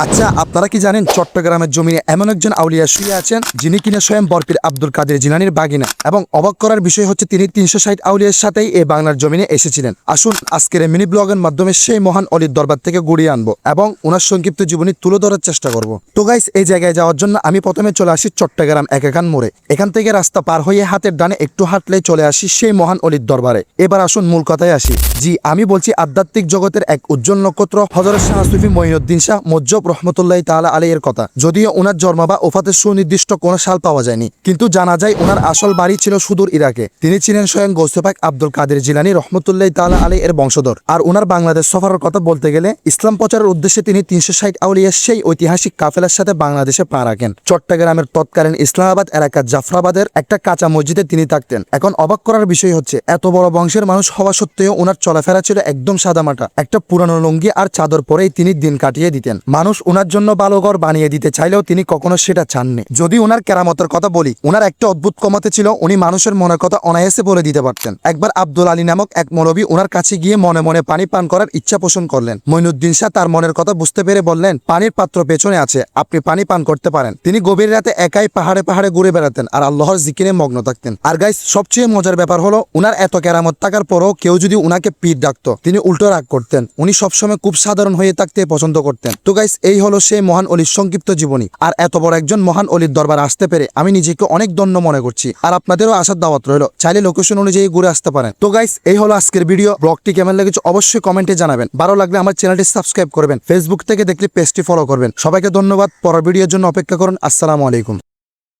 আচ্ছা, আপনারা কি জানেন চট্টগ্রামের জমিনে এমন একজন আউলিয়া শুয়ে আছেন যিনি কিনা স্বয়ং বরপীর আব্দুল কাদের জিলানীর বাগিনা। এবং অবাক করার বিষয় হচ্ছে তিনি ৩৬০ আউলিয়ার সাথেই এই বাংলার জমিনে এসেছিলেন। আসুন আজকের মিনি ব্লগের মাধ্যমে সেই মহান অলির দরবার থেকে গুড়িয়ে আনবো এবং ওনার সংক্ষিপ্ত জীবনী তুলে ধরার চেষ্টা করব। তো গাইস, এই জায়গায় যাওয়ার জন্য আমি প্রথমে চলে আসি চট্টগ্রাম একাকান মোড়ে। এখান থেকে রাস্তা পার হয়ে হাতের ডানে একটু হাঁটলেই চলে আসি সেই মহান অলির দরবারে। এবার আসুন মূল কথায় আসি। জি, আমি বলছি আধ্যাত্মিক জগতের এক উজ্জ্বল নক্ষত্র হযরত শাহ সুফি মঈনুদ্দিন শাহ মজ্জব রহমতুল্লাহি তাআলা আলাইহির কথা। যদিও ওনার জন্ম বা ওফাতের সুনির্দিষ্ট কোনো সাল পাওয়া যায়নি, কিন্তু জানা যায় ওনার আসল বাড়ি ছিল সুদূর ইরাকে। তিনি ছিলেন স্বয়ং গৌসে পাক আব্দুল কাদের জিলানী রহমতুল্লাহি তাআলা আলাইহির বংশধর। আর ওনার বাংলাদেশ সফরের কথা বলতে গেলে ইসলাম প্রচারের উদ্দেশ্যে তিনি ৩৬০ আউলিয়ার সেই ঐতিহাসিক কাফেলার সাথে বাংলাদেশে পা রাখেন। চট্টগ্রামের তৎকালীন ইসলামাবাদ এলাকার জাফরাবাদের একটা কাঁচা মসজিদে তিনি থাকতেন। এখন অবাক করার বিষয় হচ্ছে এত বড় বংশের মানুষ হওয়া সত্ত্বেও ওনার চলাফেরা ছিল একদম সাদামাটা। একটা পুরানো লুঙ্গি আর চাদর পরেই তিনি দিন কাটিয়ে দিতেন। মানুষ ওনার জন্য ভালো ঘর বানিয়ে দিতে চাইলেও তিনি কখনো সেটা চাননি। যদি ওনার কেরামতের কথা বলি, ওনার একটা অদ্ভুত ক্ষমতা ছিল, উনি মানুষের মনের কথা অনায়াসে বলে দিতে পারতেন। একবার আব্দুল আলী নামক এক মৌলবী ওনার কাছে গিয়ে মনে মনে পানি পান করার ইচ্ছা পোষণ করলেন। মঈনুদ্দিন শাহ তার মনের কথা বুঝতে পেরে বললেন, পানির পাত্র পেছনে আছে, আপনি পানি পান করতে পারেন। তিনি গভীর রাতে একাই পাহাড়ে পাহাড়ে ঘুরে বেড়াতেন আর আল্লাহর জিকিরে মগ্ন থাকতেন। আর গাইস, সবচেয়ে মজার ব্যাপার হলো উনার এত কেরামত থাকার পরও কেউ যদি উনাকে পীর ডাকতো তিনি উল্টো রাগ করতেন। উনি সবসময় খুব সাধারণ হয়ে থাকতে পছন্দ করতেন। তো গাইস, এই হলো সেই মহান অলির সংক্ষিপ্ত জীবনী। আর এত বড় একজন মহান অলির দরবার আসতে পেরে আমি নিজেকে অনেক ধন্য মনে করছি। আর আপনাদেরও আসার দাওয়াত রইল, চাইলে লোকেশন অনুযায়ী ঘুরে আসতে পারেন। তো গাইস, এই হলো আজকের ভিডিও। ব্লগটি কেমন লেগেছে অবশ্যই কমেন্টে জানাবেন। ভালো লাগলে আমার চ্যানেলটি সাবস্ক্রাইব করবেন, ফেসবুক থেকে দেখলে পেজটি ফলো করবেন। সবাইকে ধন্যবাদ। পরের ভিডিওর জন্য অপেক্ষা করুন। আসসালামু আলাইকুম।